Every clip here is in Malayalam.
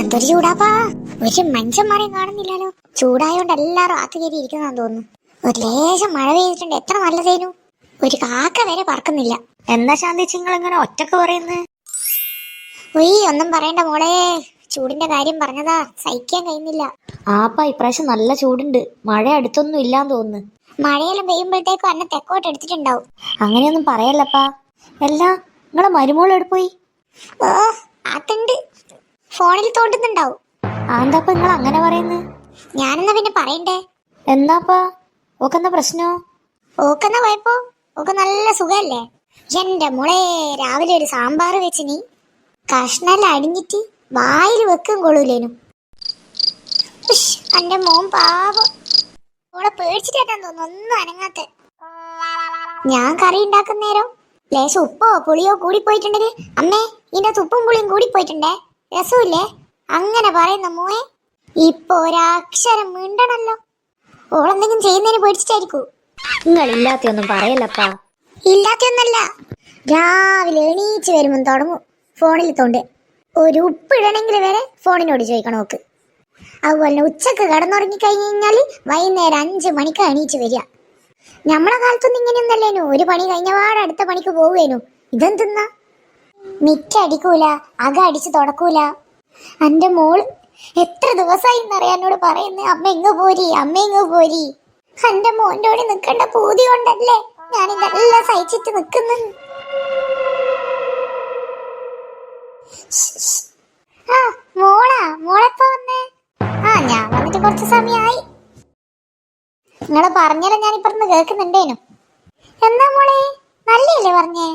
എന്തൊരു ചൂടാപ്പാ, ഒരു മനുഷ്യന്മാരെയും കാണുന്നില്ലല്ലോ. ചൂടായോണ്ട് എല്ലാരും ആത്തു കയറി ഇരിക്കുന്നതാന്ന് തോന്നുന്നു. ഒരു ലേശം മഴ പെയ്തിട്ടുണ്ട്, എത്ര നല്ലതേനു. ഒരു കാക്ക വരെ പറക്കുന്നില്ല. എന്താ ശാന്തി നിങ്ങൾ ഇങ്ങനെ ഒറ്റക്ക് പറയുന്നത്? ഒന്നും പറയണ്ട മോളെ, ചൂടിന്റെ കാര്യം പറഞ്ഞതാ, സഹിക്കാൻ കഴിയുന്നില്ല. ആപ്പാ ഇപ്രാവശ്യം നല്ല ചൂടുണ്ട്. മഴ അടുത്തൊന്നും ഇല്ലാന്ന് തോന്നുന്നു. മഴയെല്ലാം പെയ്യുമ്പോഴത്തേക്കും അന്നെ തെക്കോട്ട് എടുത്തിട്ടുണ്ടാവും. അങ്ങനെയൊന്നും പറയല്ലപ്പാ. അല്ല, നിങ്ങളെ മരുമോൾ എവിടെ പോയി? ഓ അതുണ്ട്, ഫോണിൽ തോണ്ടുന്നുണ്ടാവും. എന്താപ്പ നിങ്ങൾ അങ്ങനെ പറയുന്നത്? ഞാനെന്നാ പിന്നെ പറയണ്ടേ? എന്താപ്പാ ഓക്കെന്താ പ്രശ്നോ? ഓക്കെന്നാ പോയപ്പോ ഓക്ക് നല്ല സുഖല്ലേ. എന്റെ മോളെ, രാവിലെ ഒരു സാമ്പാർ വെച്ച് നീ കഷ്ണെല്ലാം അടിഞ്ഞിട്ട് വായിൽ വെക്കും കൊള്ളൂലേനു. എന്റെ മോൻ പാവം, ഓളെ പേടിച്ചിട്ടാന്ന് തോന്നുന്നു ഒന്നും അനങ്ങാത്ത. ഞാൻ കറി ഉണ്ടാക്കുന്നേരം ലേശം ഉപ്പോ പുളിയോ കൂടി പോയിട്ടുണ്ടെങ്കിൽ അമ്മേ ഇതിന്റെ ഉപ്പും പുളിയും കൂടി പോയിട്ടുണ്ടേ, രസമില്ലേ അങ്ങനെ പറയുന്ന മോയെ. ഇപ്പൊ ഒരക്ഷരം മിണ്ടണല്ലോ. ഓളെന്തെങ്കിലും ചെയ്യുന്നതിന് പേടിച്ചിട്ടായിരിക്കൂ. നിങ്ങൾ ഇല്ലാത്തൊന്നും പറയല്ലപ്പാ. ഇല്ലാത്തൊന്നല്ല, രാവിലെ എണീച്ച് വരുമ്പം തുടങ്ങും ഫോണിൽ തോണ്ട്. ഒരു ഉപ്പിടണമെങ്കിൽ വരെ ഫോണിനോട് ചോദിക്കണം നോക്ക്. അതുപോലെ ഉച്ചക്ക് കിടന്നുറങ്ങി കഴിഞ്ഞ് കഴിഞ്ഞാല് വൈകുന്നേരം 5 മണിക്ക് എണീച്ച് വരിക. നമ്മളെ കാലത്തൊന്നും ഇങ്ങനെയൊന്നല്ലേനു, ഒരു പണി കഴിഞ്ഞപാട് അടുത്ത പണിക്ക് പോവുകേനു. ഇതെന്തെന്നാ, മിറ്റടിക്കൂല, അക അടിച്ച് തുടക്കൂല. എന്റെ മോള് എത്ര ദിവസമായി എന്നറിയാനോട് പറയുന്നേ, അമ്മ ഇങ്ങ് പോരി, അമ്മ ഇങ്ങ് പോരി. എന്റെ മോന്റെ കൂടെ നിൽക്കേണ്ട പൂതി കൊണ്ടല്ലേ ഞാൻ ഇതെല്ലാം സഹിച്ചിട്ട് നിൽക്കുന്നു. ആ മോളെപ്പോ വന്നേ? ഞാൻ വന്നിട്ട് കുറച്ച് സമയമായി. നിങ്ങളെ പറഞ്ഞാലും ഞാൻ ഇപ്പറന്ന് കേൾക്കുന്നുണ്ടേനു. എന്നാ മോളെ, നല്ലല്ലേ പറഞ്ഞേ?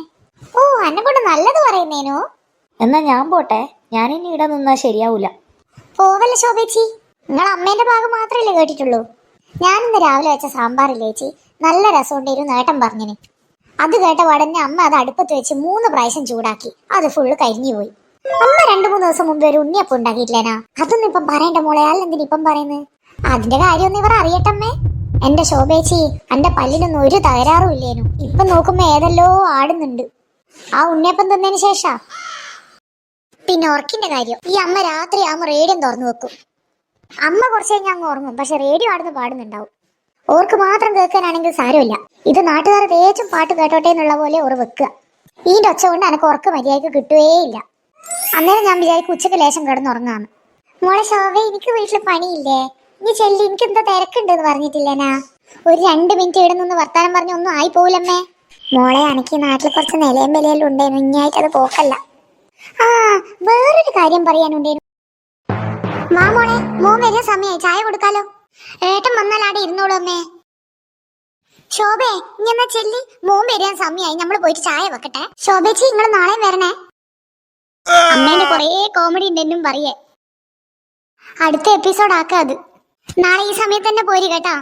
ഓ, എന്നെ കൊണ്ട് നല്ലത് പറയുന്നേനു. എന്നാ ഞാൻ പോട്ടെ, ഞാനിനി ഇവിടെ നിന്നാ ശരിയാവൂല. പോവല്ല ശോഭേച്ചി, നിങ്ങൾ അമ്മേന്റെ ഭാഗം മാത്രമല്ലേ കേട്ടിട്ടുള്ളൂ. ഞാനിന്ന് രാവിലെ വെച്ച സാമ്പാറില്ലേ ചേച്ചി, നല്ല രസമുണ്ടായിരുന്നു നേട്ടം പറഞ്ഞിന്. അത് കേട്ട ഉടനെ അമ്മ അത് അടുപ്പത്ത് വെച്ച് 3 പ്രാവശ്യം ചൂടാക്കി, അത് ഫുള്ള് കരിഞ്ഞു പോയി. അമ്മ 2-3 ദിവസം മുമ്പ് ഒരു ഉണ്ണിയപ്പം ഉണ്ടാക്കിയിട്ടില്ലേനാ? അതൊന്നും ഇപ്പം പറയണ്ട മോളെ, അല്ലെന്തിന് ഇപ്പം പറയുന്നത്? അതിന്റെ കാര്യമൊന്നും ഇവർ അറിയട്ടമ്മേ. എന്റെ ശോഭേച്ചി, എന്റെ പല്ലിനൊന്നും ഒരു തകരാറും ഇല്ലേനു. ഇപ്പം നോക്കുമ്പോ ഏതെല്ലോ ആടുന്നുണ്ട് ആ ഉണ്ണിയപ്പം തിന്നതിന് ശേഷാ. പിന്നെ ഉറക്കിന്റെ കാര്യം, ഈ അമ്മ രാത്രി ആകുമ്പോ റേഡിയം തുറന്നു വെക്കും. അമ്മ കുറച്ച് കഴിഞ്ഞാൽ അങ്ങ് ഉറങ്ങും, പക്ഷെ റേഡിയോ ആടുന്ന് പാടുന്നുണ്ടാവും. ഓർക്ക് മാത്രം കേൾക്കാനാണെങ്കിൽ സാരമില്ല, ഇത് നാട്ടുകാർ തേച്ചും പാട്ട് കേട്ടോട്ടെ എന്നുള്ള പോലെ ഓർ വെക്കുക. ഇതിന്റെ ഒച്ച കൊണ്ട് എനക്ക് ഉറക്കം മര്യാദക്ക് കിട്ടുകയില്ല. അന്നേരം ഞാൻ വിചാരിക്കും ഉച്ചക്ക് ലേശം കിടന്നുറങ്ങാന്ന്. മോളെ ശോഭ, എനിക്ക് വീട്ടിൽ പണിയില്ലേ? നീ ചെല്ലി, എനിക്ക് എന്താ തിരക്കുണ്ടെന്ന് പറഞ്ഞിട്ടില്ലേനാ? ഒരു 2 മിനിറ്റ് ഇവിടെ നിന്ന് വർത്താനം പറഞ്ഞ ഒന്നും ആയി പോവില്ലമ്മേ. മോളെ, എനിക്ക് നാട്ടിൽ കുറച്ച് നിലയും വിലയെല്ലാം ഉണ്ടേനു, ഇനിയായിട്ട് അത് പോക്കല്ല. വേറൊരു കാര്യം പറയാനുണ്ടേനു. മോളെ, മോൻ വരിക സമയമായി, ചായ കൊടുക്കാലോ. ഏട്ടൻ വന്നാൽ ആടെ ഇരുന്നോളൂ അമ്മേ. ശോഭേ, ഇനി എന്നാ ചെല്ലി, മോൻ വരിക സമയമായി, നമ്മൾ പോയിട്ട് ചായ വെക്കട്ടെ. ശോഭേച്ചി, നിങ്ങൾ നാളെ വരണേ. അമ്മേന്റെ കൊറേ കോമഡി ഉണ്ടെന്നും പറയേ. അടുത്ത എപ്പിസോഡ് ആക്കാ അത്. നാളെ ഈ സമയത്ത് തന്നെ പോരി കേട്ടാ.